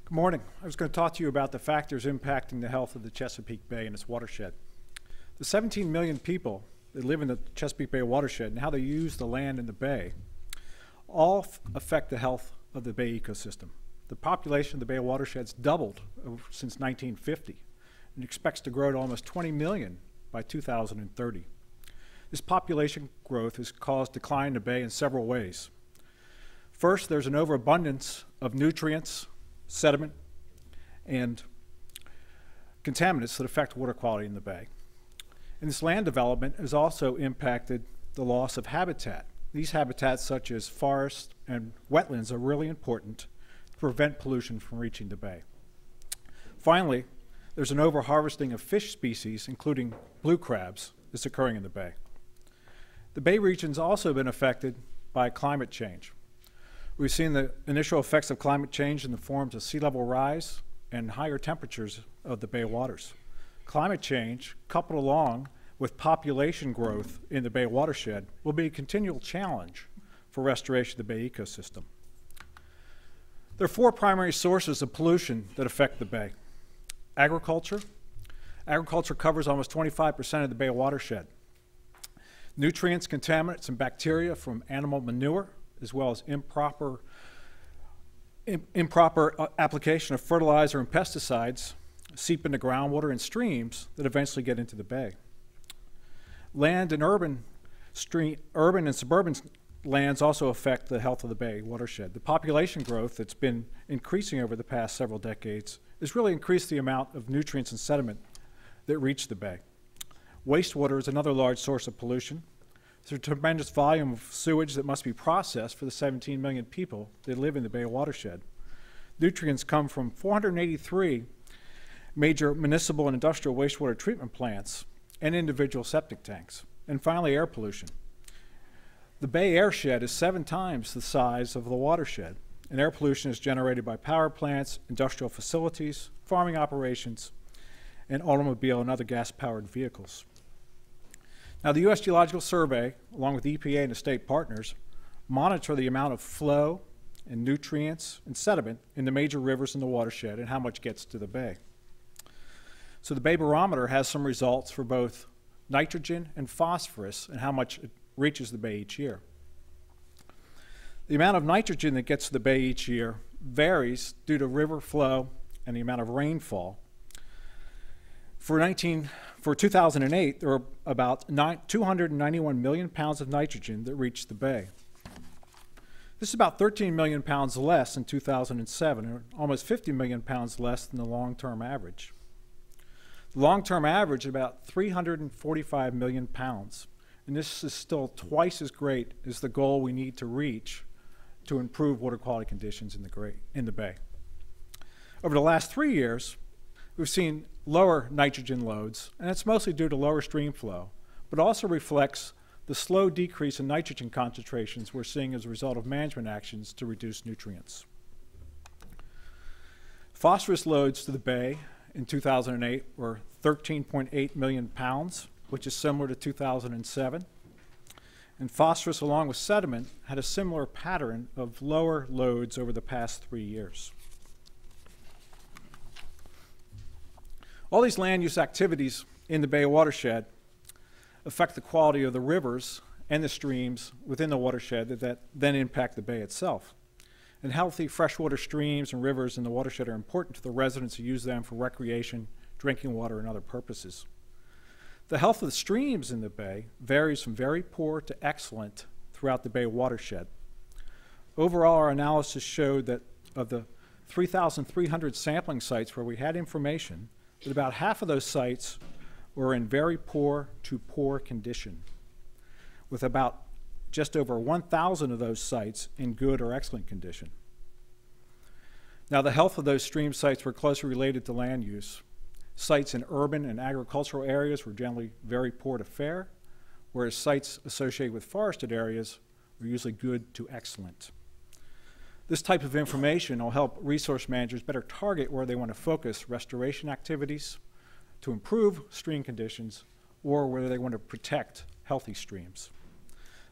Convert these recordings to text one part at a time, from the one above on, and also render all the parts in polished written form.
Good morning. I was going to talk to you about the factors impacting the health of the Chesapeake Bay and its watershed. The 17 million people that live in the Chesapeake Bay watershed and how they use the land in the bay all affect the health of the bay ecosystem. The population of the bay watershed's doubled since 1950 and expects to grow to almost 20 million by 2030. This population growth has caused decline in the bay in several ways. First, there's an overabundance of nutrients, sediment, and contaminants that affect water quality in the bay. And this land development has also impacted the loss of habitat. These habitats, such as forests and wetlands, are really important to prevent pollution from reaching the bay. Finally, there's an overharvesting of fish species, including blue crabs, that's occurring in the bay. The bay region's also been affected by climate change. We've seen the initial effects of climate change in the forms of sea level rise and higher temperatures of the bay waters. Climate change, coupled along with population growth in the bay watershed, will be a continual challenge for restoration of the bay ecosystem. There are four primary sources of pollution that affect the bay. Agriculture. Agriculture covers almost 25% of the bay watershed. Nutrients, contaminants, and bacteria from animal manure, as well as improper application of fertilizer and pesticides, seep into groundwater and streams that eventually get into the bay. Land and urban and suburban lands also affect the health of the bay watershed. The population growth that's been increasing over the past several decades has really increased the amount of nutrients and sediment that reach the bay. Wastewater is another large source of pollution. There's a tremendous volume of sewage that must be processed for the 17 million people that live in the bay watershed. Nutrients come from 483 major municipal and industrial wastewater treatment plants and individual septic tanks. And finally, air pollution. The bay airshed is 7 times the size of the watershed, and air pollution is generated by power plants, industrial facilities, farming operations, and automobile and other gas-powered vehicles. Now, the U.S. Geological Survey, along with EPA and the state partners, monitor the amount of flow and nutrients and sediment in the major rivers in the watershed and how much gets to the bay. So the Bay Barometer has some results for both nitrogen and phosphorus and how much it reaches the bay each year. The amount of nitrogen that gets to the bay each year varies due to river flow and the amount of rainfall. For 2008, there were about 291 million pounds of nitrogen that reached the bay. This is about 13 million pounds less in 2007, or almost 50 million pounds less than the long-term average. The long-term average is about 345 million pounds, and this is still twice as great as the goal we need to reach to improve water quality conditions in the bay. Over the last 3 years, we've seen lower nitrogen loads, and it's mostly due to lower stream flow, but also reflects the slow decrease in nitrogen concentrations we're seeing as a result of management actions to reduce nutrients. Phosphorus loads to the bay in 2008 were 13.8 million pounds, which is similar to 2007. And phosphorus, along with sediment, had a similar pattern of lower loads over the past 3 years. All these land use activities in the bay watershed affect the quality of the rivers and the streams within the watershed that then impact the bay itself. And healthy freshwater streams and rivers in the watershed are important to the residents who use them for recreation, drinking water, and other purposes. The health of the streams in the bay varies from very poor to excellent throughout the bay watershed. Overall, our analysis showed that of the 3,300 sampling sites where we had information, that about half of those sites were in very poor to poor condition, with about just over 1,000 of those sites in good or excellent condition. Now, the health of those stream sites were closely related to land use. Sites in urban and agricultural areas were generally very poor to fair, whereas sites associated with forested areas were usually good to excellent. This type of information will help resource managers better target where they want to focus restoration activities to improve stream conditions or whether they want to protect healthy streams.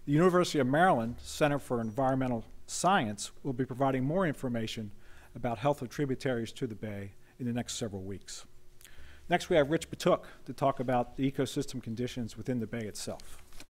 The University of Maryland Center for Environmental Science will be providing more information about health of tributaries to the bay in the next several weeks. Next, we have Rich Batuk to talk about the ecosystem conditions within the bay itself.